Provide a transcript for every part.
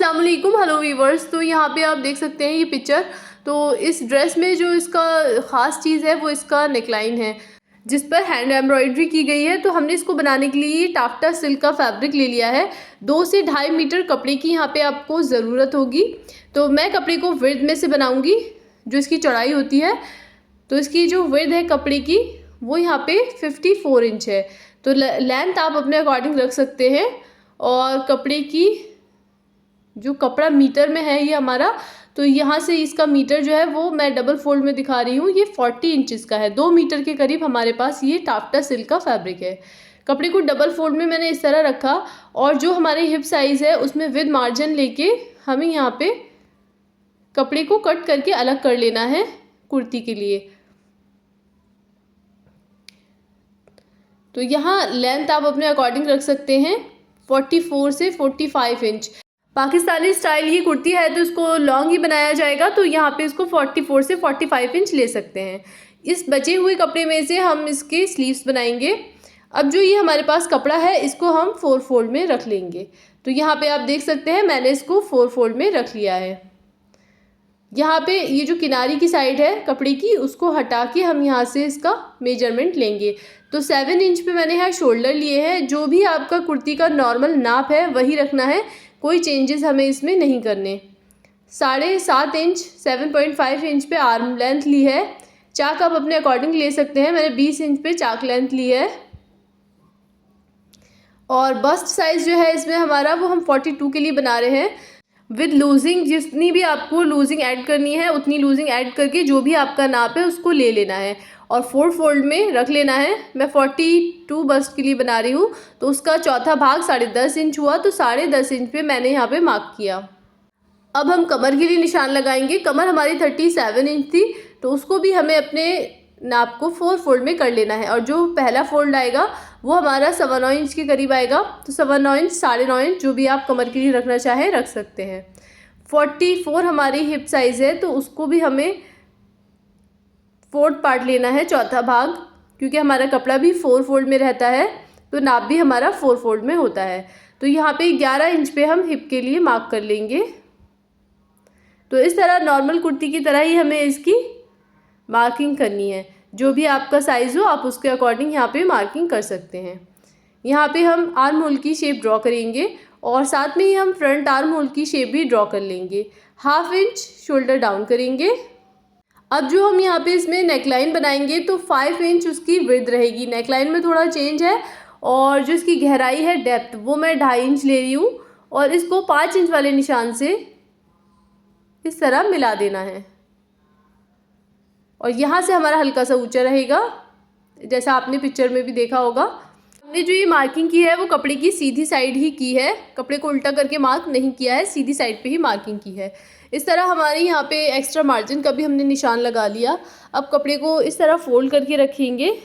अस्सलाम वालेकुम, hello viewers. तो यहाँ पे आप देख सकते हैं ये पिक्चर। तो इस ड्रेस में जो इसका ख़ास चीज़ है वो इसका नेकलाइन है, जिस पर हैंड एम्ब्रॉयडरी की गई है। तो हमने इसको बनाने के लिए टाफ्टा सिल्क का फैब्रिक ले लिया है। 2 से 2.5 मीटर कपड़े की यहाँ पे आपको ज़रूरत होगी। तो मैं कपड़े को विड्थ में से बनाऊँगी, जो इसकी चौड़ाई होती है। तो इसकी जो विड्थ है कपड़े की वो यहाँ पे 54 इंच है। तो लेंथ आप अपने अकॉर्डिंग रख सकते हैं। और कपड़े की जो कपड़ा मीटर में है ये हमारा, तो यहाँ से इसका मीटर जो है वो मैं डबल फोल्ड में दिखा रही हूँ, ये 40 इंचज़ का है। 2 मीटर के करीब हमारे पास ये टाफ्टा सिल्क का फैब्रिक है। कपड़े को डबल फोल्ड में मैंने इस तरह रखा, और जो हमारे हिप साइज़ है उसमें विद मार्जिन लेके हमें यहाँ पे कपड़े को कट करके अलग कर लेना है कुर्ती के लिए। तो यहाँ लेंथ आप अपने अकॉर्डिंग रख सकते हैं 44 से 45 इंच। पाकिस्तानी स्टाइल ये कुर्ती है तो इसको लॉन्ग ही बनाया जाएगा, तो यहाँ पे इसको 44 से 45 इंच ले सकते हैं। इस बचे हुए कपड़े में से हम इसके स्लीव्स बनाएंगे। अब जो ये हमारे पास कपड़ा है इसको हम 4 फोल्ड में रख लेंगे। तो यहाँ पे आप देख सकते हैं मैंने इसको 4 फोल्ड में रख लिया है। यहाँ पे ये जो किनारी की साइड है कपड़े की उसको हटा के हम यहाँ से इसका मेजरमेंट लेंगे। तो 7 इंच पे मैंने यहाँ शोल्डर लिए हैं। जो भी आपका कुर्ती का नॉर्मल नाप है वही रखना है, कोई चेंजेस हमें इसमें नहीं करने। 7.5 इंच 7.5 इंच पे आर्म लेंथ ली है। चाक आप अपने अकॉर्डिंग ले सकते हैं, मैंने 20 इंच पे चाक लेंथ ली है। और बस्ट साइज़ जो है इसमें हमारा वो हम 42 के लिए बना रहे हैं। विद लूजिंग जितनी भी आपको लूजिंग ऐड करनी है उतनी लूजिंग ऐड करके जो भी आपका नाप है उसको ले लेना है और 4 फोल्ड में रख लेना है। मैं 42 बस्ट के लिए बना रही हूँ, तो उसका चौथा भाग 10.5 इंच हुआ, तो 10.5 इंच पे मैंने यहाँ पे मार्क किया। अब हम कमर के लिए निशान लगाएंगे। कमर हमारी 37 इंच थी, तो उसको भी हमें अपने नाप को 4 फोल्ड में कर लेना है। और जो पहला फोल्ड आएगा वो हमारा 9.25 इंच के करीब आएगा। तो 9.25 इंच 9.5 इंच जो भी आप कमर के लिए रखना चाहें रख सकते हैं। 44 हमारी हिप साइज़ है, तो उसको भी हमें 4th पार्ट लेना है, चौथा भाग, क्योंकि हमारा कपड़ा भी 4 फोल्ड में रहता है तो नाप भी हमारा 4 फोल्ड में होता है। तो यहाँ पे 11 इंच पे हम हिप के लिए मार्क कर लेंगे। तो इस तरह नॉर्मल कुर्ती की तरह ही हमें इसकी मार्किंग करनी है। जो भी आपका साइज़ हो आप उसके अकॉर्डिंग यहाँ पे मार्किंग कर सकते हैं। यहाँ पे हम आर्म होल की शेप ड्रॉ करेंगे और साथ में ही हम फ्रंट आर्म होल की शेप भी ड्रॉ कर लेंगे। 1/2 इंच शोल्डर डाउन करेंगे। अब जो हम यहाँ पे इसमें नेकलाइन बनाएंगे तो 5 इंच उसकी विड्थ रहेगी। नेकलाइन में थोड़ा चेंज है, और जो इसकी गहराई है डेप्थ वो मैं 2.5 इंच ले रही हूँ, और इसको 5 इंच वाले निशान से इस तरह मिला देना है। और यहाँ से हमारा हल्का सा ऊंचा रहेगा, जैसा आपने पिक्चर में भी देखा होगा। हमने जो ये मार्किंग की है वो कपड़े की सीधी साइड ही की है, कपड़े को उल्टा करके मार्क नहीं किया है, सीधी साइड पे ही मार्किंग की है। इस तरह हमारे यहाँ पे एक्स्ट्रा मार्जिन का भी हमने निशान लगा लिया। अब कपड़े को इस तरह फोल्ड करके रखेंगे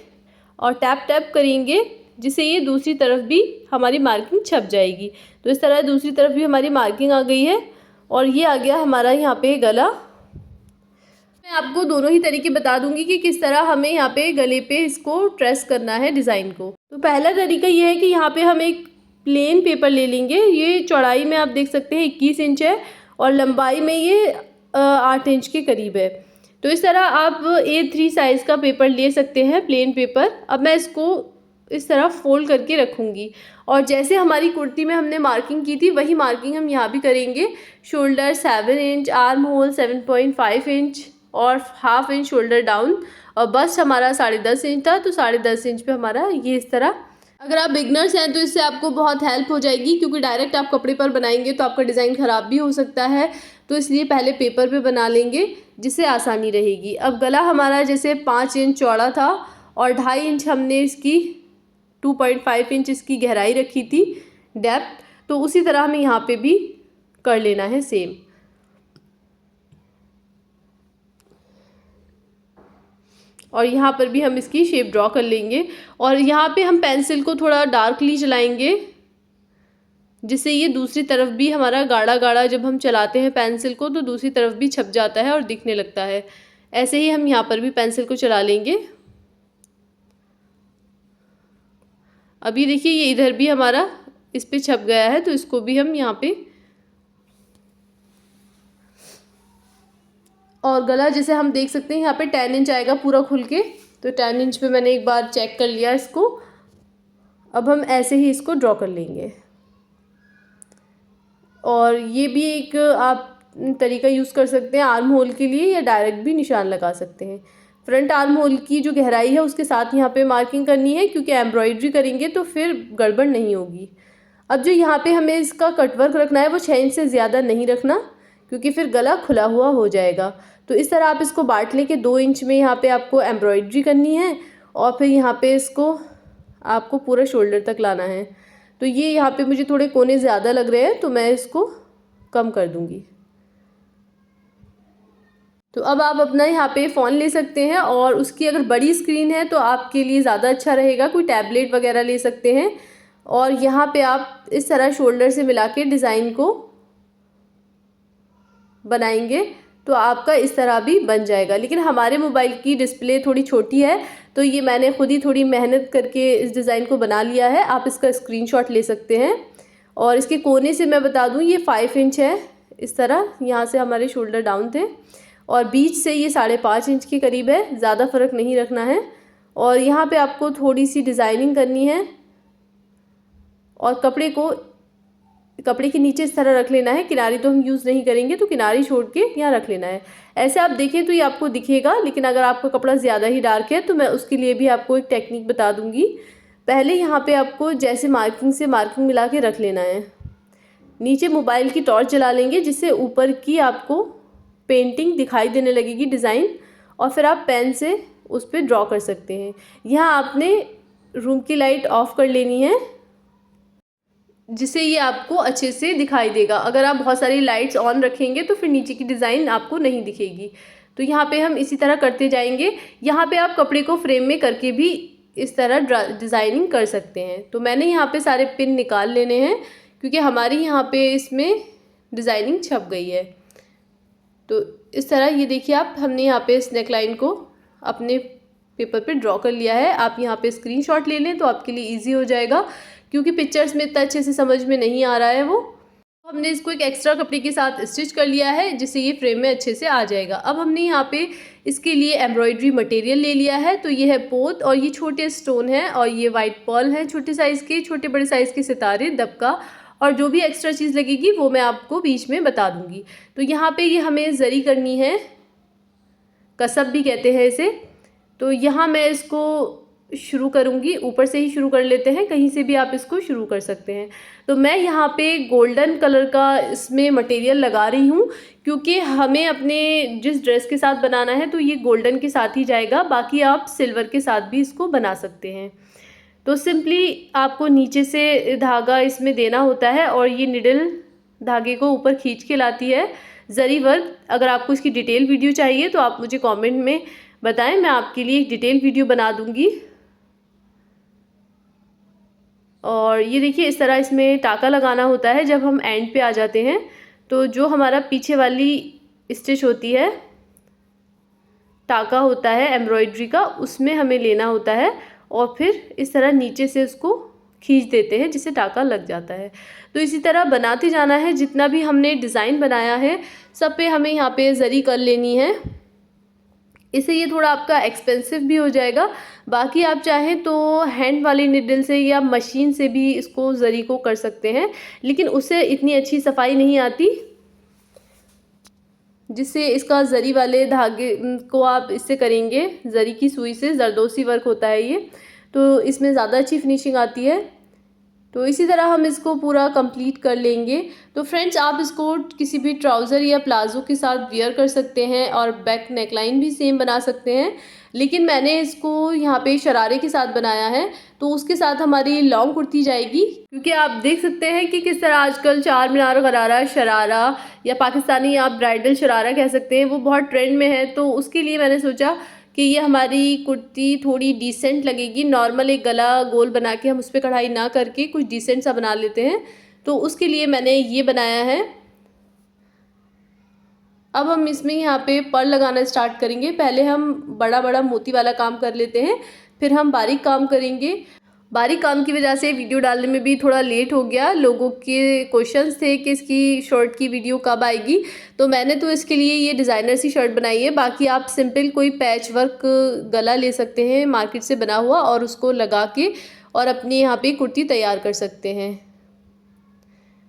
और टैप टैप करेंगे, जिससे ये दूसरी तरफ भी हमारी मार्किंग छप जाएगी। तो इस तरह दूसरी तरफ भी हमारी मार्किंग आ गई है, और ये आ गया हमारा यहाँ पे गला। मैं आपको दोनों ही तरीके बता दूंगी कि किस तरह हमें यहाँ पे गले पे इसको ट्रेस करना है डिज़ाइन को। तो पहला तरीका ये है कि यहाँ पे हम एक प्लेन पेपर ले लेंगे। ये चौड़ाई में आप देख सकते हैं 21 इंच है, और लंबाई में ये 8 इंच के करीब है। तो इस तरह आप A3 साइज़ का पेपर ले सकते हैं, प्लेन पेपर। अब मैं इसको इस तरह फोल्ड करके रखूँगी, और जैसे हमारी कुर्ती में हमने मार्किंग की थी वही मार्किंग हम यहाँ भी करेंगे। Shoulder 7 inch, arm hole 7.5 inch और 1/2 इंच शोल्डर डाउन, और बस हमारा 10.5 इंच था, तो 10.5 इंच पे हमारा ये इस तरह। अगर आप बिगनर्स हैं तो इससे आपको बहुत हेल्प हो जाएगी, क्योंकि डायरेक्ट आप कपड़े पर बनाएंगे तो आपका डिज़ाइन ख़राब भी हो सकता है। तो इसलिए पहले पेपर पे बना लेंगे जिससे आसानी रहेगी। अब गला हमारा जैसे 5 इंच चौड़ा था, और 2.5 इंच हमने इसकी 2.5 इंच इसकी गहराई रखी थी डेप्थ, तो उसी तरह हमें यहाँ पे भी कर लेना है सेम। और यहाँ पर भी हम इसकी शेप ड्रॉ कर लेंगे, और यहाँ पे हम पेंसिल को थोड़ा डार्कली चलाएंगे, जिससे ये दूसरी तरफ भी हमारा गाढ़ा गाढ़ा, जब हम चलाते हैं पेंसिल को तो दूसरी तरफ भी छप जाता है और दिखने लगता है। ऐसे ही हम यहाँ पर भी पेंसिल को चला लेंगे। अभी देखिए ये इधर भी हमारा इस पे छप गया है, तो इसको भी हम यहाँ पे और गला जैसे हम देख सकते हैं यहाँ पे 10 इंच आएगा पूरा खुल के, तो 10 इंच पे मैंने एक बार चेक कर लिया इसको। अब हम ऐसे ही इसको ड्रॉ कर लेंगे। और ये भी एक आप तरीका यूज़ कर सकते हैं आर्म होल के लिए, या डायरेक्ट भी निशान लगा सकते हैं। फ्रंट आर्म होल की जो गहराई है उसके साथ यहाँ पे मार्किंग करनी है, क्योंकि एम्ब्रॉयडरी करेंगे तो फिर गड़बड़ नहीं होगी। अब जो यहाँ पे हमें इसका कटवर्क रखना है वो 6 इंच से ज़्यादा नहीं रखना, क्योंकि फिर गला खुला हुआ हो जाएगा। तो इस तरह आप इसको बांट लें कि 2 इंच में यहाँ पे आपको एम्ब्रॉयडरी करनी है, और फिर यहाँ पे इसको आपको पूरा शोल्डर तक लाना है। तो ये यहाँ पे मुझे थोड़े कोने ज़्यादा लग रहे हैं, तो मैं इसको कम कर दूँगी। तो अब आप अपना यहाँ पे फ़ोन ले सकते हैं, और उसकी अगर बड़ी स्क्रीन है तो आपके लिए ज़्यादा अच्छा रहेगा, कोई टैबलेट वगैरह ले सकते हैं। और यहाँ पे आप इस तरह शोल्डर से मिला के डिज़ाइन को बनाएंगे तो आपका इस तरह भी बन जाएगा। लेकिन हमारे मोबाइल की डिस्प्ले थोड़ी छोटी है, तो ये मैंने खुद ही थोड़ी मेहनत करके इस डिज़ाइन को बना लिया है। आप इसका स्क्रीनशॉट ले सकते हैं। और इसके कोने से मैं बता दूं ये 5 इंच है, इस तरह यहाँ से हमारे शोल्डर डाउन थे, और बीच से ये 5.5 इंच के करीब है, ज़्यादा फ़र्क नहीं रखना है। और यहाँ पे आपको थोड़ी सी डिज़ाइनिंग करनी है, और कपड़े के नीचे इस तरह रख लेना है। किनारी तो हम यूज़ नहीं करेंगे, तो किनारी छोड़ के यहाँ रख लेना है। ऐसे आप देखें तो ये आपको दिखेगा, लेकिन अगर आपका कपड़ा ज़्यादा ही डार्क है तो मैं उसके लिए भी आपको एक टेक्निक बता दूँगी। पहले यहाँ पे आपको जैसे मार्किंग से मार्किंग मिला के रख लेना है। नीचे मोबाइल की टॉर्च जला लेंगे, जिससे ऊपर की आपको पेंटिंग दिखाई देने लगेगी, डिज़ाइन, और फिर आप पेन से उस पर ड्रॉ कर सकते हैं। यहाँ आपने रूम की लाइट ऑफ़ कर लेनी है, जिससे ये आपको अच्छे से दिखाई देगा। अगर आप बहुत सारी लाइट्स ऑन रखेंगे तो फिर नीचे की डिज़ाइन आपको नहीं दिखेगी। तो यहाँ पे हम इसी तरह करते जाएंगे। यहाँ पे आप कपड़े को फ्रेम में करके भी इस तरह डिज़ाइनिंग कर सकते हैं। तो मैंने यहाँ पे सारे पिन निकाल लेने हैं, क्योंकि हमारी यहाँ पे इसमें डिज़ाइनिंग छप गई है। तो इस तरह ये देखिए आप, हमने यहाँ पे इस नेकलाइन को अपने पेपर पे ड्रॉ कर लिया है। आप यहाँ पे स्क्रीनशॉट ले लें तो आपके लिए इजी हो जाएगा, क्योंकि पिक्चर्स में इतना अच्छे से समझ में नहीं आ रहा है वो। हमने इसको एक एक्स्ट्रा कपड़े के साथ स्टिच कर लिया है, जिससे ये फ्रेम में अच्छे से आ जाएगा। अब हमने यहाँ पे इसके लिए एम्ब्रॉयडरी मटेरियल ले लिया है। तो ये है पोत, और ये छोटे स्टोन हैं, और ये वाइट पर्ल हैं, छोटे साइज़ के, छोटे बड़े साइज़ के सितारे, दबका, और जो भी एक्स्ट्रा चीज़ लगेगी वो मैं आपको बीच में बता दूँगी। तो यहाँ पे ये हमें ज़री करनी है, कसब भी कहते हैं इसे। तो यहाँ मैं इसको शुरू करूँगी, ऊपर से ही शुरू कर लेते हैं, कहीं से भी आप इसको शुरू कर सकते हैं। तो मैं यहाँ पे गोल्डन कलर का इसमें मटेरियल लगा रही हूँ, क्योंकि हमें अपने जिस ड्रेस के साथ बनाना है तो ये गोल्डन के साथ ही जाएगा। बाकी आप सिल्वर के साथ भी इसको बना सकते हैं। तो सिंपली आपको नीचे से धागा इसमें देना होता है, और ये निडल धागे को ऊपर खींच के लाती है ज़री वर्क। अगर आपको इसकी डिटेल वीडियो चाहिए तो आप मुझे कमेंट में बताएं, मैं आपके लिए एक डिटेल वीडियो बना दूंगी। और ये देखिए इस तरह इसमें टाका लगाना होता है जब हम एंड पे आ जाते हैं। तो जो हमारा पीछे वाली स्टिच होती है, टाका होता है एम्ब्रॉयडरी का, उसमें हमें लेना होता है, और फिर इस तरह नीचे से उसको खींच देते हैं, जिससे टाका लग जाता है। तो इसी तरह बनाते जाना है। जितना भी हमने डिज़ाइन बनाया है सब पे हमें यहाँ पे ज़री कर लेनी है। इससे ये थोड़ा आपका एक्सपेंसिव भी हो जाएगा। बाकी आप चाहें तो हैंड वाली निडल से या मशीन से भी इसको ज़री को कर सकते हैं, लेकिन उससे इतनी अच्छी सफाई नहीं आती, जिससे इसका ज़री वाले धागे को आप इससे करेंगे, ज़री की सुई से, जरदोसी वर्क होता है ये, तो इसमें ज़्यादा अच्छी फिनिशिंग आती है। तो इसी तरह हम इसको पूरा कंप्लीट कर लेंगे। तो फ्रेंड्स, आप इसको किसी भी ट्राउज़र या प्लाज़ो के साथ वियर कर सकते हैं, और बैक नेकलाइन भी सेम बना सकते हैं। लेकिन मैंने इसको यहाँ पे शरारे के साथ बनाया है, तो उसके साथ हमारी लॉन्ग कुर्ती जाएगी। क्योंकि आप देख सकते हैं कि किस तरह आजकल चार मीनार गरारा शरारा, या पाकिस्तानी आप ब्राइडल शरारा कह सकते हैं, वो बहुत ट्रेंड में है। तो उसके लिए मैंने सोचा कि ये हमारी कुर्ती थोड़ी डिसेंट लगेगी। नॉर्मल एक गला गोल बना के हम उस पर कढ़ाई ना करके कुछ डिसेंट सा बना लेते हैं, तो उसके लिए मैंने ये बनाया है। अब हम इसमें यहाँ पे पर्ल लगाना स्टार्ट करेंगे। पहले हम बड़ा बड़ा मोती वाला काम कर लेते हैं, फिर हम बारीक काम करेंगे। बारीक काम की वजह से वीडियो डालने में भी थोड़ा लेट हो गया। लोगों के क्वेश्चंस थे कि इसकी शर्ट की वीडियो कब आएगी, तो मैंने तो इसके लिए ये डिज़ाइनर सी शर्ट बनाई है। बाकी आप सिंपल कोई पैच वर्क गला ले सकते हैं मार्केट से बना हुआ, और उसको लगा के और अपनी यहाँ पे कुर्ती तैयार कर सकते हैं।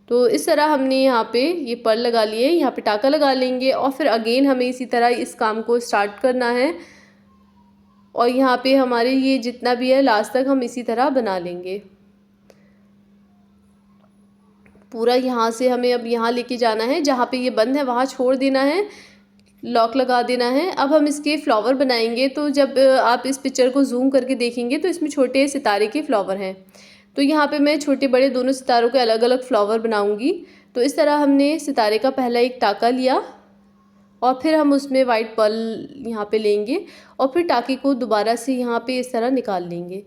तो इस तरह हमने यहाँ पे ये पर्ल लगा लिए, यहाँ पे टाका लगा लेंगे और फिर अगेन हमें इसी तरह इस काम को स्टार्ट करना है। और यहाँ पे हमारे ये जितना भी है लास्ट तक हम इसी तरह बना लेंगे पूरा। यहाँ से हमें अब यहाँ लेके जाना है, जहाँ पे ये बंद है वहाँ छोड़ देना है, लॉक लगा देना है। अब हम इसके फ्लावर बनाएंगे। तो जब आप इस पिक्चर को जूम करके देखेंगे तो इसमें छोटे सितारे के फ्लावर हैं। तो यहाँ पे मैं छोटे बड़े दोनों सितारों के अलग अलग फ्लावर बनाऊंगी। तो इस तरह हमने सितारे का पहला एक टाका लिया और फिर हम उसमें वाइट पर्ल यहाँ पे लेंगे और फिर टाके को दोबारा से यहाँ पे इस तरह निकाल लेंगे।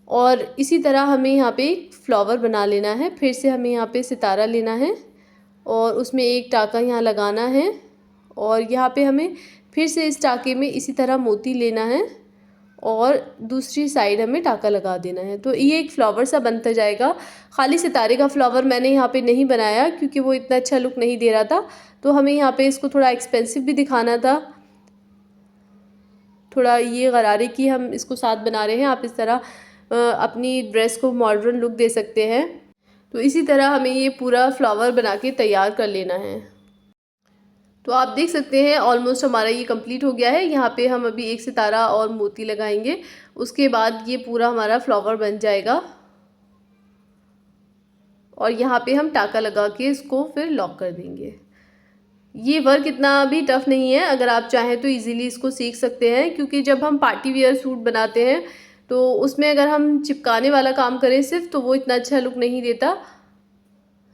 और इसी तरह हमें यहाँ पे एक फ्लावर बना लेना है। फिर से हमें यहाँ पे सितारा लेना है और उसमें एक टाका यहाँ लगाना है और यहाँ पे हमें फिर से इस टाके में इसी तरह मोती लेना है और दूसरी साइड हमें टाका लगा देना है। तो ये एक फ्लावर सा बनता जाएगा। खाली सितारे का फ्लावर मैंने यहाँ पे नहीं बनाया क्योंकि वो इतना अच्छा लुक नहीं दे रहा था। तो हमें यहाँ पे इसको थोड़ा एक्सपेंसिव भी दिखाना था, थोड़ा ये गरारे की हम इसको साथ बना रहे हैं। आप इस तरह अपनी ड्रेस को मॉडर्न लुक दे सकते हैं। तो इसी तरह हमें ये पूरा फ्लावर बना के तैयार कर लेना है। तो आप देख सकते हैं ऑलमोस्ट हमारा ये कंप्लीट हो गया है। यहाँ पे हम अभी एक सितारा और मोती लगाएंगे, उसके बाद ये पूरा हमारा फ्लावर बन जाएगा और यहाँ पे हम टाका लगा के इसको फिर लॉक कर देंगे। ये वर्क इतना भी टफ नहीं है, अगर आप चाहें तो इजीली इसको सीख सकते हैं। क्योंकि जब हम पार्टी वेयर सूट बनाते हैं तो उसमें अगर हम चिपकाने वाला काम करें सिर्फ, तो वो इतना अच्छा लुक नहीं देता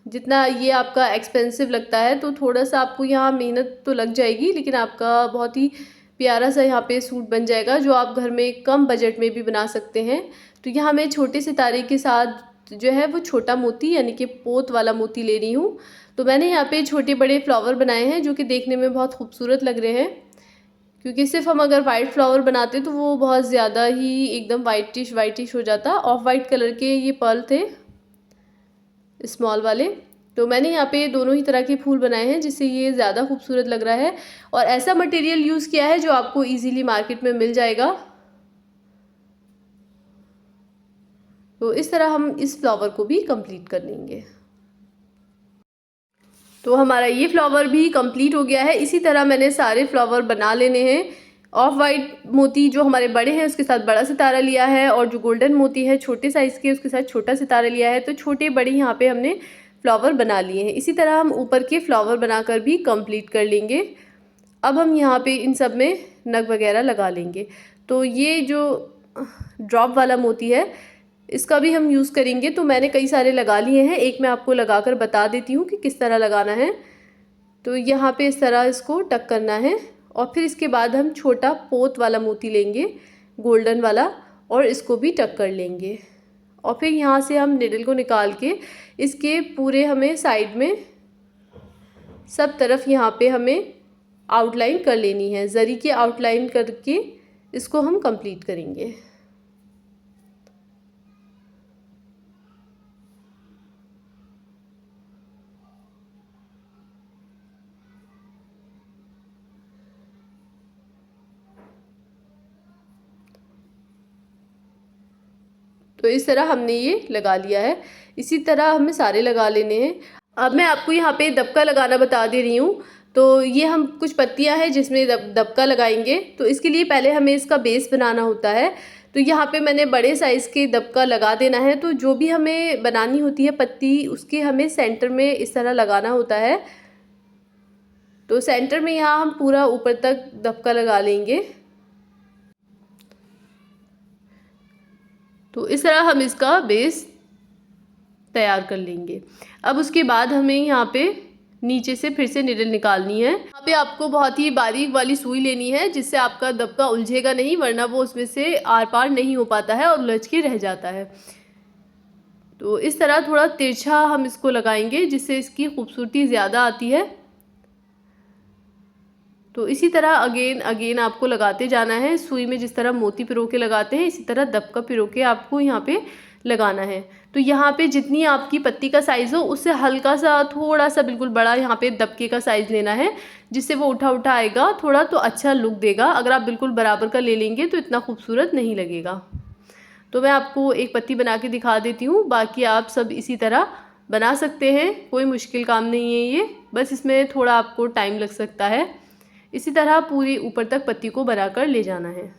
जितना ये आपका एक्सपेंसिव लगता है। तो थोड़ा सा आपको यहाँ मेहनत तो लग जाएगी, लेकिन आपका बहुत ही प्यारा सा यहाँ पे सूट बन जाएगा जो आप घर में कम बजट में भी बना सकते हैं। तो यहाँ मैं छोटे सितारे के साथ जो है वो छोटा मोती यानी कि पोत वाला मोती ले रही हूँ। तो मैंने यहाँ पे छोटे बड़े फ्लावर बनाए हैं जो कि देखने में बहुत खूबसूरत लग रहे हैं। क्योंकि सिर्फ हम अगर वाइट फ्लावर बनाते तो वो बहुत ज़्यादा ही एकदम वाइटिश हो जाता। ऑफ वाइट कलर के ये पर्ल थे स्मॉल वाले। तो मैंने यहाँ पे दोनों ही तरह के फूल बनाए हैं जिससे ये ज़्यादा खूबसूरत लग रहा है। और ऐसा मटेरियल यूज़ किया है जो आपको इजीली मार्केट में मिल जाएगा। तो इस तरह हम इस फ्लावर को भी कंप्लीट कर लेंगे। तो हमारा ये फ्लावर भी कंप्लीट हो गया है। इसी तरह मैंने सारे फ्लावर बना लेने हैं। ऑफ वाइट मोती जो हमारे बड़े हैं उसके साथ बड़ा सितारा लिया है और जो गोल्डन मोती है छोटे साइज़ के उसके साथ छोटा सितारा लिया है। तो छोटे बड़े यहाँ पे हमने फ्लावर बना लिए हैं। इसी तरह हम ऊपर के फ्लावर बनाकर भी कंप्लीट कर लेंगे। अब हम यहाँ पे इन सब में नग वगैरह लगा लेंगे। तो ये जो ड्रॉप वाला मोती है इसका भी हम यूज़ करेंगे। तो मैंने कई सारे लगा लिए हैं, एक मैं आपको लगाकर बता देती हूँ कि किस तरह लगाना है। तो यहाँ पे इस तरह इसको टक करना है और फिर इसके बाद हम छोटा पोत वाला मोती लेंगे गोल्डन वाला और इसको भी टक कर लेंगे। और फिर यहाँ से हम निडल को निकाल के इसके पूरे हमें साइड में सब तरफ यहाँ पे हमें आउटलाइन कर लेनी है। जरी की आउटलाइन करके इसको हम कंप्लीट करेंगे। तो इस तरह हमने ये लगा लिया है। इसी तरह हमें सारे लगा लेने हैं। अब मैं आपको यहाँ पे दबका लगाना बता दे रही हूँ। तो ये हम कुछ पत्तियाँ हैं जिसमें दबका लगाएंगे। तो इसके लिए पहले हमें इसका बेस बनाना होता है। तो यहाँ पे मैंने बड़े साइज़ के दबका लगा देना है। तो जो भी हमें बनानी होती है पत्ती उसके हमें सेंटर में इस तरह लगाना होता है। तो सेंटर में यहाँ हम पूरा ऊपर तक दबका लगा लेंगे। तो इस तरह हम इसका बेस तैयार कर लेंगे। अब उसके बाद हमें यहाँ पे नीचे से फिर से निडल निकालनी है। यहाँ पे आपको बहुत ही बारीक वाली सुई लेनी है जिससे आपका दबका उलझेगा नहीं, वरना वो उसमें से आर पार नहीं हो पाता है और उलझ के रह जाता है। तो इस तरह थोड़ा तिरछा हम इसको लगाएंगे जिससे इसकी खूबसूरती ज़्यादा आती है। तो इसी तरह अगेन आपको लगाते जाना है। सुई में जिस तरह मोती पिरो के लगाते हैं इसी तरह दबका पिरो के आपको यहाँ पे लगाना है। तो यहाँ पे जितनी आपकी पत्ती का साइज़ हो उससे हल्का सा थोड़ा सा बिल्कुल बड़ा यहाँ पे दबके का साइज़ लेना है, जिससे वो उठा उठा आएगा थोड़ा, तो अच्छा लुक देगा। अगर आप बिल्कुल बराबर का ले लेंगे तो इतना खूबसूरत नहीं लगेगा। तो मैं आपको एक पत्ती बना के दिखा देती हूँ, बाकी आप सब इसी तरह बना सकते हैं, कोई मुश्किल काम नहीं है ये, बस इसमें थोड़ा आपको टाइम लग सकता है। इसी तरह पूरी ऊपर तक पत्ती को बनाकर ले जाना है।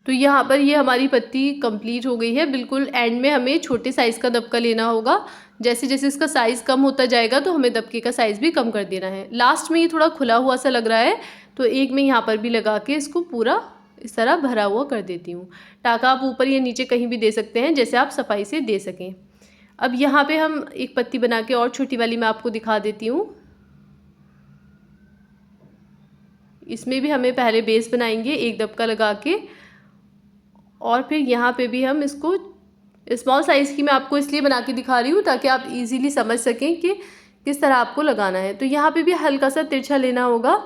तो यहाँ पर ये हमारी पत्ती कंप्लीट हो गई है। बिल्कुल एंड में हमें छोटे साइज़ का दबका लेना होगा। जैसे जैसे इसका साइज़ कम होता जाएगा तो हमें दबके का साइज़ भी कम कर देना है। लास्ट में ये थोड़ा खुला हुआ सा लग रहा है, तो एक मैं यहाँ पर भी लगा के इसको पूरा इस तरह भरा हुआ कर देती हूँ। टाका आप ऊपर या नीचे कहीं भी दे सकते हैं, जैसे आप सफाई से दे सकें। अब यहाँ पे हम एक पत्ती बना के और छोटी वाली मैं आपको दिखा देती हूँ। इसमें भी हमें पहले बेस बनाएंगे एक दबका लगा के, और फिर यहाँ पे भी हम इसको स्मॉल साइज़ की मैं आपको इसलिए बना के दिखा रही हूँ ताकि आप इजीली समझ सकें कि किस तरह आपको लगाना है। तो यहाँ पे भी हल्का सा तिरछा लेना होगा।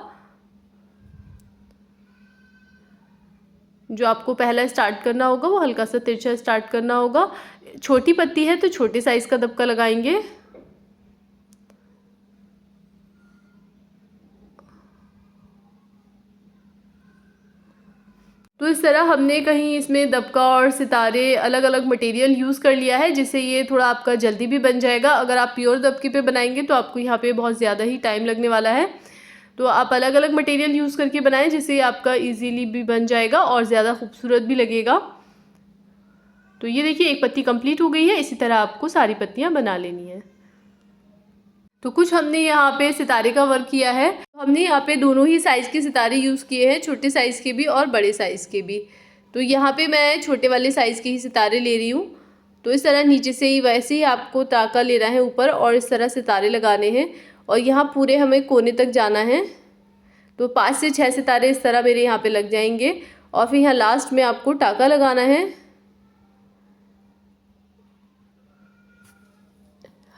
जो आपको पहला स्टार्ट करना होगा वो हल्का सा तिरछा स्टार्ट करना होगा। छोटी पत्ती है तो छोटे साइज़ का दबका लगाएंगे। तो इस तरह हमने कहीं इसमें दबका और सितारे अलग अलग मटेरियल यूज़ कर लिया है, जिससे ये थोड़ा आपका जल्दी भी बन जाएगा। अगर आप प्योर दबके पे बनाएंगे तो आपको यहाँ पे बहुत ज़्यादा ही टाइम लगने वाला है। तो आप अलग अलग मटेरियल यूज़ करके बनाएं, जिससे आपका इजीली भी बन जाएगा और ज़्यादा खूबसूरत भी लगेगा। तो ये देखिए एक पत्ती कंप्लीट हो गई है। इसी तरह आपको सारी पत्तियाँ बना लेनी है। तो कुछ हमने यहाँ पे सितारे का वर्क किया है। हमने यहाँ पे दोनों ही साइज़ के सितारे यूज़ किए हैं, छोटे साइज़ के भी और बड़े साइज़ के भी। तो यहाँ पे मैं छोटे वाले साइज़ के ही सितारे ले रही हूँ। तो इस तरह नीचे से ही वैसे ही आपको टाका लेना है ऊपर, और इस तरह सितारे लगाने हैं, और यहाँ पूरे हमें कोने तक जाना है। तो 5 से 6 सितारे इस तरह मेरे यहाँ पे लग जाएंगे, और फिर यहाँ लास्ट में आपको टाका लगाना है।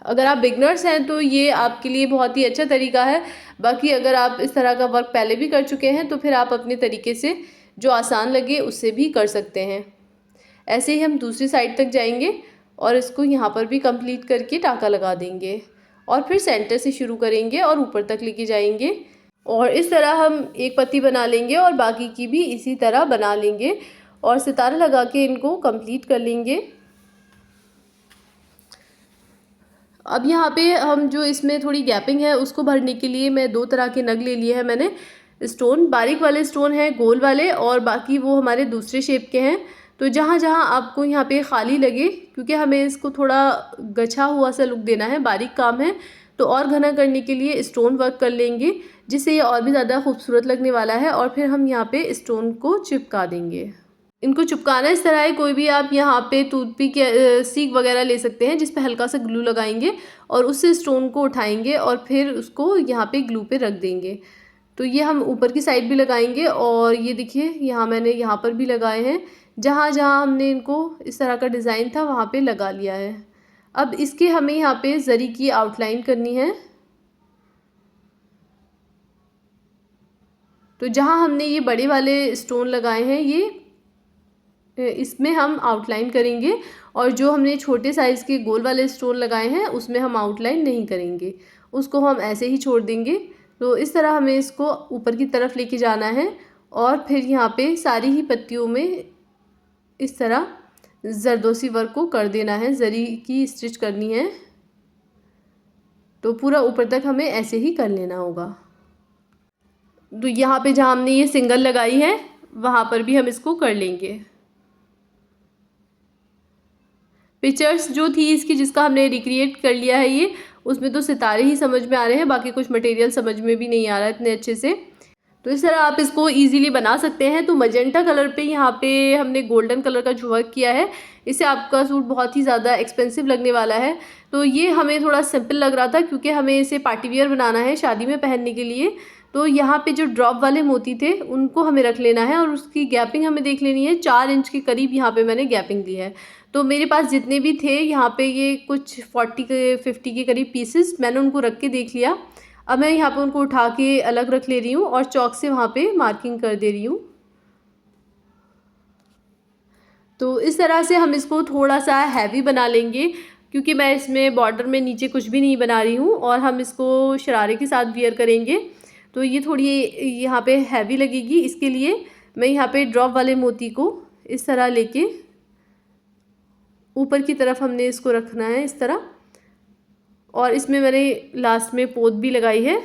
अगर आप बिगनर्स हैं तो ये आपके लिए बहुत ही अच्छा तरीका है। बाकी अगर आप इस तरह का वर्क पहले भी कर चुके हैं तो फिर आप अपने तरीके से जो आसान लगे उससे भी कर सकते हैं। ऐसे ही हम दूसरी साइड तक जाएंगे और इसको यहाँ पर भी कंप्लीट करके टाका लगा देंगे, और फिर सेंटर से शुरू करेंगे और ऊपर तक लेके जाएंगे। और इस तरह हम एक पत्ती बना लेंगे और बाकी की भी इसी तरह बना लेंगे, और सितारा लगा के इनको कंप्लीट कर लेंगे। अब यहाँ पे हम जो इसमें थोड़ी गैपिंग है उसको भरने के लिए मैं 2 तरह के नग ले लिए हैं मैंने। स्टोन बारीक वाले स्टोन हैं, गोल वाले, और बाकी वो हमारे दूसरे शेप के हैं। तो जहाँ जहाँ आपको यहाँ पे खाली लगे, क्योंकि हमें इसको थोड़ा गछा हुआ सा लुक देना है, बारीक काम है, तो और घना करने के लिए स्टोन वर्क कर लेंगे, जिससे ये और भी ज़्यादा खूबसूरत लगने वाला है। और फिर हम यहाँ पे स्टोन को चिपका देंगे। इनको चिपकाना इस तरह है, कोई भी आप यहाँ पे टूथपिक या सीक वगैरह ले सकते हैं, जिस पे हल्का सा ग्लू लगाएंगे और उससे स्टोन को उठाएंगे और फिर उसको यहाँ पे ग्लू पे रख देंगे। तो ये हम ऊपर की साइड भी लगाएंगे, और ये देखिए यहाँ मैंने यहाँ पर भी लगाए हैं। जहाँ जहाँ हमने इनको इस तरह का डिज़ाइन था वहाँ पे लगा लिया है। अब इसके हमें यहाँ पे जरी की आउटलाइन करनी है। तो जहाँ हमने ये बड़े वाले स्टोन लगाए हैं ये इसमें हम आउटलाइन करेंगे, और जो हमने छोटे साइज़ के गोल वाले स्टोन लगाए हैं उसमें हम आउटलाइन नहीं करेंगे, उसको हम ऐसे ही छोड़ देंगे। तो इस तरह हमें इसको ऊपर की तरफ लेके जाना है, और फिर यहाँ पे सारी ही पत्तियों में इस तरह जरदोसी वर्क को कर देना है, जरी की स्टिच करनी है। तो पूरा ऊपर तक हमें ऐसे ही कर लेना होगा। तो यहाँ पे जहाँ हमने ये सिंगल लगाई है वहाँ पर भी हम इसको कर लेंगे। पिक्चर्स जो थी इसकी, जिसका हमने रिक्रिएट कर लिया है ये, उसमें तो सितारे ही समझ में आ रहे हैं, बाकी कुछ मटेरियल समझ में भी नहीं आ रहा है इतने अच्छे से। तो इस तरह आप इसको इजीली बना सकते हैं। तो मजेंटा कलर पे यहाँ पे हमने गोल्डन कलर का जो वर्क किया है, इससे आपका सूट बहुत ही ज़्यादा एक्सपेंसिव लगने वाला है। तो ये हमें थोड़ा सिंपल लग रहा था, क्योंकि हमें इसे पार्टी वियर बनाना है शादी में पहनने के लिए। तो यहाँ पे जो ड्रॉप वाले मोती थे उनको हमें रख लेना है, और उसकी गैपिंग हमें देख लेनी है। 4 इंच के करीब यहाँ पे मैंने गैपिंग ली है। तो मेरे पास जितने भी थे यहाँ पे ये कुछ 40 के 50 के करीब पीसेस, मैंने उनको रख के देख लिया। अब मैं यहाँ पे उनको उठा के अलग रख ले रही हूँ और चॉक से वहाँ पे मार्किंग कर दे रही हूँ। तो इस तरह से हम इसको थोड़ा सा हैवी बना लेंगे, क्योंकि मैं इसमें बॉर्डर में नीचे कुछ भी नहीं बना रही हूँ और हम इसको शरारे के साथ वियर करेंगे, तो ये थोड़ी यहाँ पे हैवी लगेगी। इसके लिए मैं यहाँ पे ड्रॉप वाले मोती को इस तरह लेके ऊपर की तरफ हमने इसको रखना है इस तरह, और इसमें मैंने लास्ट में पोत भी लगाई है।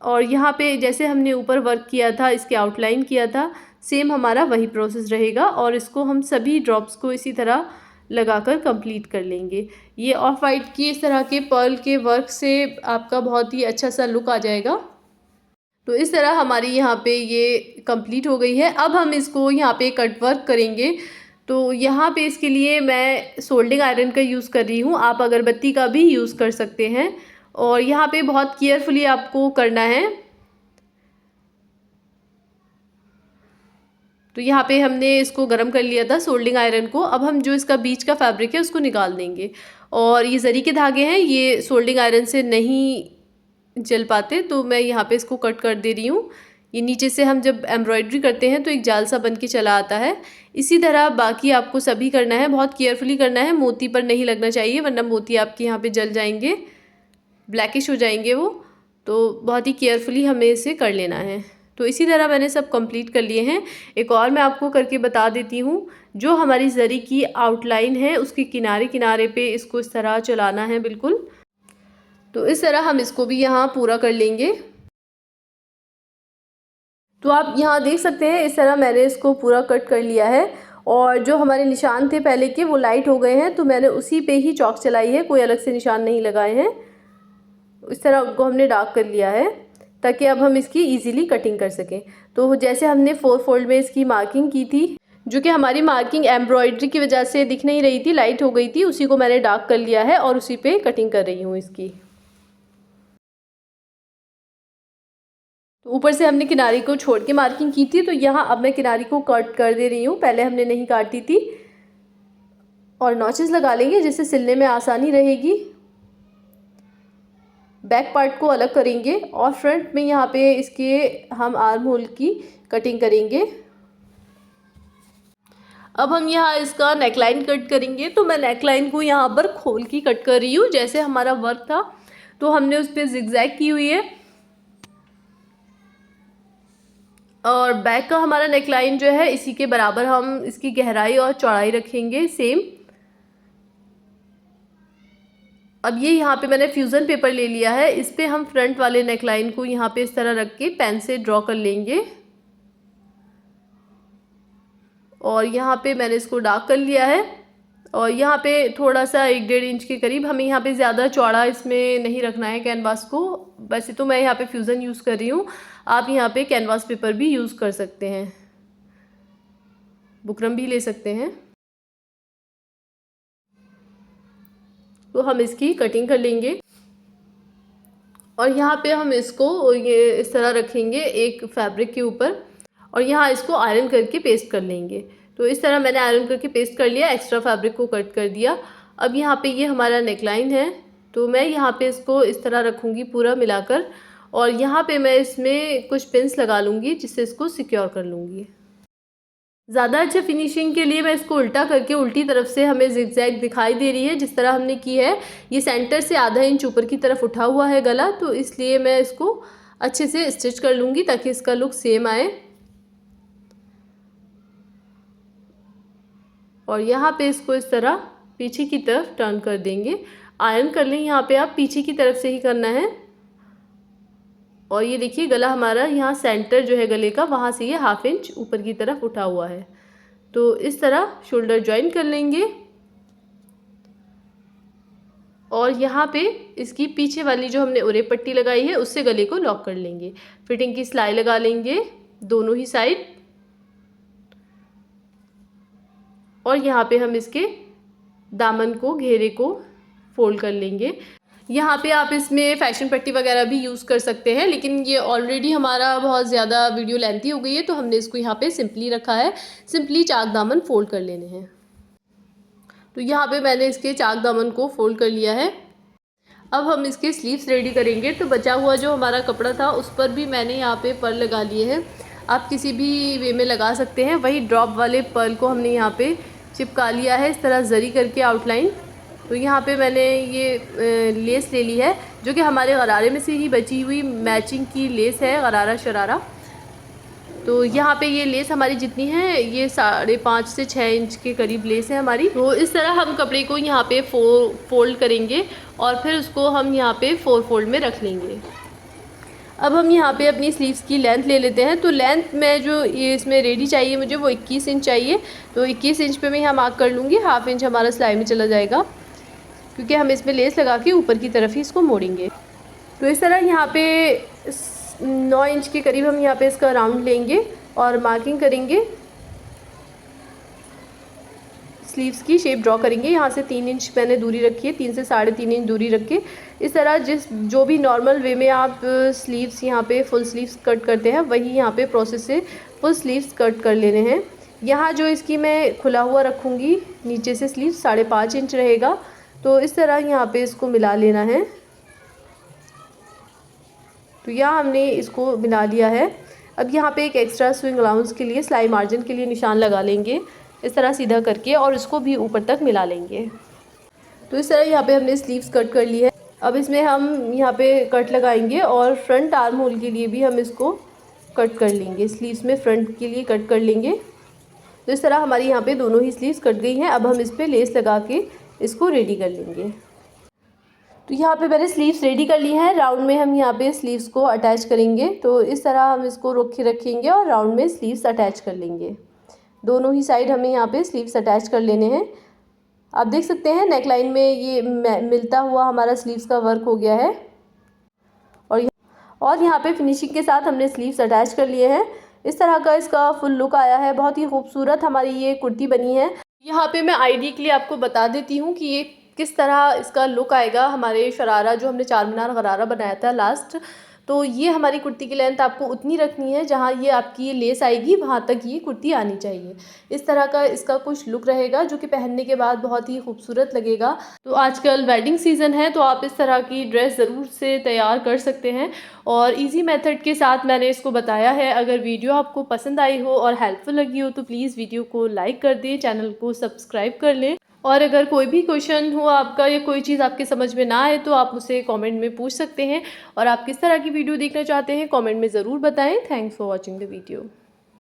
और यहाँ पे जैसे हमने ऊपर वर्क किया था, इसके आउटलाइन किया था, सेम हमारा वही प्रोसेस रहेगा और इसको हम सभी ड्रॉप्स को इसी तरह लगाकर कंप्लीट कर लेंगे। ये ऑफ वाइट की इस तरह के पर्ल के वर्क से आपका बहुत ही अच्छा सा लुक आ जाएगा। तो इस तरह हमारी यहाँ पे ये कंप्लीट हो गई है। अब हम इसको यहाँ पे कट वर्क करेंगे। तो यहाँ पे इसके लिए मैं सोल्डिंग आयरन का यूज़ कर रही हूँ, आप अगरबत्ती का भी यूज़ कर सकते हैं। और यहाँ पे बहुत केयरफुली आपको करना है। तो यहाँ पे हमने इसको गर्म कर लिया था सोल्डिंग आयरन को। अब हम जो इसका बीच का फैब्रिक है उसको निकाल देंगे। और ये जरी के धागे हैं, ये सोल्डिंग आयरन से नहीं जल पाते, तो मैं यहाँ पे इसको कट कर दे रही हूँ। ये नीचे से हम जब एम्ब्रॉयडरी करते हैं तो एक जाल सा बन के चला आता है। इसी तरह बाकी आपको सभी करना है, बहुत केयरफुली करना है, मोती पर नहीं लगना चाहिए वरना मोती आपके यहाँ पे जल जाएंगे, ब्लैकिश हो जाएंगे वो। तो बहुत ही केयरफुली हमें इसे कर लेना है। तो इसी तरह मैंने सब कंप्लीट कर लिए हैं। एक और मैं आपको करके बता देती हूँ, जो हमारी जरी की आउटलाइन है उसके किनारे किनारे पे इसको इस तरह चलाना है बिल्कुल। तो इस तरह हम इसको भी यहाँ पूरा कर लेंगे। तो आप यहाँ देख सकते हैं इस तरह मैंने इसको पूरा कट कर लिया है। और जो हमारे निशान थे पहले के वो लाइट हो गए हैं, तो मैंने उसी पे ही चॉक चलाई है, कोई अलग से निशान नहीं लगाए हैं। इस तरह उनको हमने डार्क कर लिया है ताकि अब हम इसकी इजीली कटिंग कर सकें। तो जैसे हमने 4 फोल्ड में इसकी मार्किंग की थी, जो कि हमारी मार्किंग एम्ब्रॉयडरी की वजह से दिख नहीं रही थी, लाइट हो गई थी, उसी को मैंने डार्क कर लिया है और उसी पे कटिंग कर रही हूँ इसकी। तो ऊपर से हमने किनारी को छोड़ के मार्किंग की थी, तो यहाँ अब मैं किनारी को कट कर दे रही हूँ, पहले हमने नहीं काटी थी। और नॉचेस लगा लेंगे जिससे सिलने में आसानी रहेगी। बैक पार्ट को अलग करेंगे और फ्रंट में यहाँ पे इसके हम आर्म होल की कटिंग करेंगे। अब हम यहाँ इसका नेकलाइन कट करेंगे। तो मैं नेकलाइन को यहाँ पर खोल के कट कर रही हूँ, जैसे हमारा वर्क था तो हमने उस पर जिगजैग की हुई है। और बैक का हमारा नेकलाइन जो है इसी के बराबर हम इसकी गहराई और चौड़ाई रखेंगे सेम। अब ये यहाँ पे मैंने फ्यूज़न पेपर ले लिया है, इस पे हम फ्रंट वाले नेकलाइन को यहाँ पे इस तरह रख के पेन से ड्रॉ कर लेंगे। और यहाँ पे मैंने इसको डार्क कर लिया है। और यहाँ पे थोड़ा सा 1-1.5 इंच के करीब, हमें यहाँ पे ज़्यादा चौड़ा इसमें नहीं रखना है कैनवास को। वैसे तो मैं यहाँ पे फ्यूज़न यूज़ कर रही हूँ, आप यहाँ पे कैनवास पेपर भी यूज़ कर सकते हैं, बुकरम भी ले सकते हैं। तो हम इसकी कटिंग कर लेंगे और यहाँ पे हम इसको ये इस तरह रखेंगे एक फैब्रिक के ऊपर और यहाँ इसको आयरन करके पेस्ट कर लेंगे। तो इस तरह मैंने आयरन करके पेस्ट कर लिया, एक्स्ट्रा फैब्रिक को कट कर दिया। अब यहाँ पे ये हमारा नेकलाइन है, तो मैं यहाँ पे इसको इस तरह रखूँगी पूरा मिलाकर और यहाँ पे मैं इसमें कुछ पिन्स लगा लूँगी जिससे इसको सिक्योर कर लूँगी। ज़्यादा अच्छा फिनिशिंग के लिए मैं इसको उल्टा करके उल्टी तरफ से हमें जिगजैग दिखाई दे रही है जिस तरह हमने की है। ये सेंटर से आधा इंच ऊपर की तरफ उठा हुआ है गला, तो इसलिए मैं इसको अच्छे से स्टिच कर लूँगी ताकि इसका लुक सेम आए। और यहाँ पे इसको इस तरह पीछे की तरफ टर्न कर देंगे। आयरन कर लें, यहाँ पे आप पीछे की तरफ से ही करना है। और ये देखिए गला हमारा यहाँ सेंटर जो है गले का, वहाँ से ये 1/2 इंच ऊपर की तरफ उठा हुआ है। तो इस तरह शोल्डर ज्वाइन कर लेंगे और यहाँ पे इसकी पीछे वाली जो हमने उरे पट्टी लगाई है उससे गले को लॉक कर लेंगे। फिटिंग की सिलाई लगा लेंगे दोनों ही साइड और यहाँ पे हम इसके दामन को, घेरे को फोल्ड कर लेंगे। यहाँ पे आप इसमें फैशन पट्टी वगैरह भी यूज़ कर सकते हैं, लेकिन ये ऑलरेडी हमारा बहुत ज़्यादा वीडियो लेंथी हो गई है तो हमने इसको यहाँ पे सिंपली रखा है। सिंपली चाक दामन फोल्ड कर लेने हैं। तो यहाँ पे मैंने इसके चाक दामन को फोल्ड कर लिया है। अब हम इसके स्लीव्स रेडी करेंगे। तो बचा हुआ जो हमारा कपड़ा था उस पर भी मैंने यहाँ पे पर्ल लगा लिए हैं, आप किसी भी वे में लगा सकते हैं। वही ड्रॉप वाले पर्ल को हमने यहाँ पे चिपका लिया है इस तरह जरी करके आउटलाइन। तो यहाँ पे मैंने ये लेस ले ली है जो कि हमारे गरारे में से ही बची हुई मैचिंग की लेस है, गरारा शरारा। तो यहाँ पे ये लेस हमारी जितनी है ये 5.5 से 6 इंच के करीब लेस है हमारी। तो इस तरह हम कपड़े को यहाँ पे फोल्ड करेंगे और फिर उसको हम यहाँ पे 4 फोल्ड में रख लेंगे। अब हम यहाँ पे अपनी स्लीव्स की लेंथ ले लेते हैं। तो लेंथ में जो ये इसमें रेडी चाहिए मुझे वो 21 इंच चाहिए। तो 21 इंच पे मैं यहाँ मार्क कर लूँगी, ½ इंच हमारा सिलाई में चला जाएगा क्योंकि हम इसमें लेस लगा के ऊपर की तरफ ही इसको मोड़ेंगे। तो इस तरह यहाँ पे 9 इंच के करीब हम यहाँ पे इसका राउंड लेंगे और मार्किंग करेंगे, स्लीव्स की शेप ड्रॉ करेंगे। यहाँ से 3 इंच मैंने दूरी रखी है, 3 से 3.5 इंच दूरी रख के इस तरह जो भी नॉर्मल वे में आप स्लीव्स यहाँ पे फुल स्लीव्स कट करते हैं वही यहाँ पे प्रोसेस से फुल स्लीव्स कट कर लेने हैं। यहाँ जो इसकी मैं खुला हुआ रखूँगी नीचे से स्लीव 5.5 इंच रहेगा। तो इस तरह यहाँ पे इसको मिला लेना है। तो यहाँ हमने इसको मिला लिया है। अब यहाँ पे एक एक्स्ट्रा स्विंग अलाउंस के लिए सिलाई मार्जिन के लिए निशान लगा लेंगे इस तरह सीधा करके और इसको भी ऊपर तक मिला लेंगे। तो इस तरह यहाँ पे हमने स्लीव्स कट कर ली है। अब इसमें हम यहाँ पे कट लगाएंगे और फ्रंट आर्म होल के लिए भी हम इसको कट कर लेंगे, स्लीव्स में फ्रंट के लिए कट कर लेंगे। तो इस तरह हमारी यहाँ पे दोनों ही स्लीव्स कट गई हैं। अब हम इस पर लेस लगा के इसको रेडी कर लेंगे। तो यहाँ पे मैंने स्लीव्स रेडी कर ली हैं। राउंड में हम यहाँ पे स्लीव्स को अटैच करेंगे। तो इस तरह हम इसको रोक के रखेंगे और राउंड में स्लीव्स अटैच कर लेंगे। दोनों ही साइड हमें यहाँ पे स्लीव्स अटैच कर लेने हैं। आप देख सकते हैं नेक लाइन में ये मिलता हुआ हमारा स्लीव्स का वर्क हो गया है और यहाँ पे फिनिशिंग के साथ हमने स्लीव्स अटैच कर लिए हैं। इस तरह का इसका फुल लुक आया है। बहुत ही खूबसूरत हमारी ये कुर्ती बनी है। यहाँ पे मैं आइडिया के लिए आपको बता देती हूँ कि ये किस तरह इसका लुक आएगा। हमारे शरारा जो हमने 4 मीनार गरारा बनाया था लास्ट, तो ये हमारी कुर्ती की लेंथ आपको उतनी रखनी है जहाँ ये आपकी लेस आएगी वहाँ तक ये कुर्ती आनी चाहिए। इस तरह का इसका कुछ लुक रहेगा जो कि पहनने के बाद बहुत ही खूबसूरत लगेगा। तो आजकल वेडिंग सीज़न है तो आप इस तरह की ड्रेस ज़रूर से तैयार कर सकते हैं और इजी मेथड के साथ मैंने इसको बताया है। अगर वीडियो आपको पसंद आई हो और हेल्पफुल लगी हो तो प्लीज़ वीडियो को लाइक कर दें, चैनल को सब्सक्राइब कर लें और अगर कोई भी क्वेश्चन हो आपका या कोई चीज़ आपके समझ में ना आए तो आप मुझसे कमेंट में पूछ सकते हैं और आप किस तरह की वीडियो देखना चाहते हैं कमेंट में ज़रूर बताएं। Thanks for watching the video.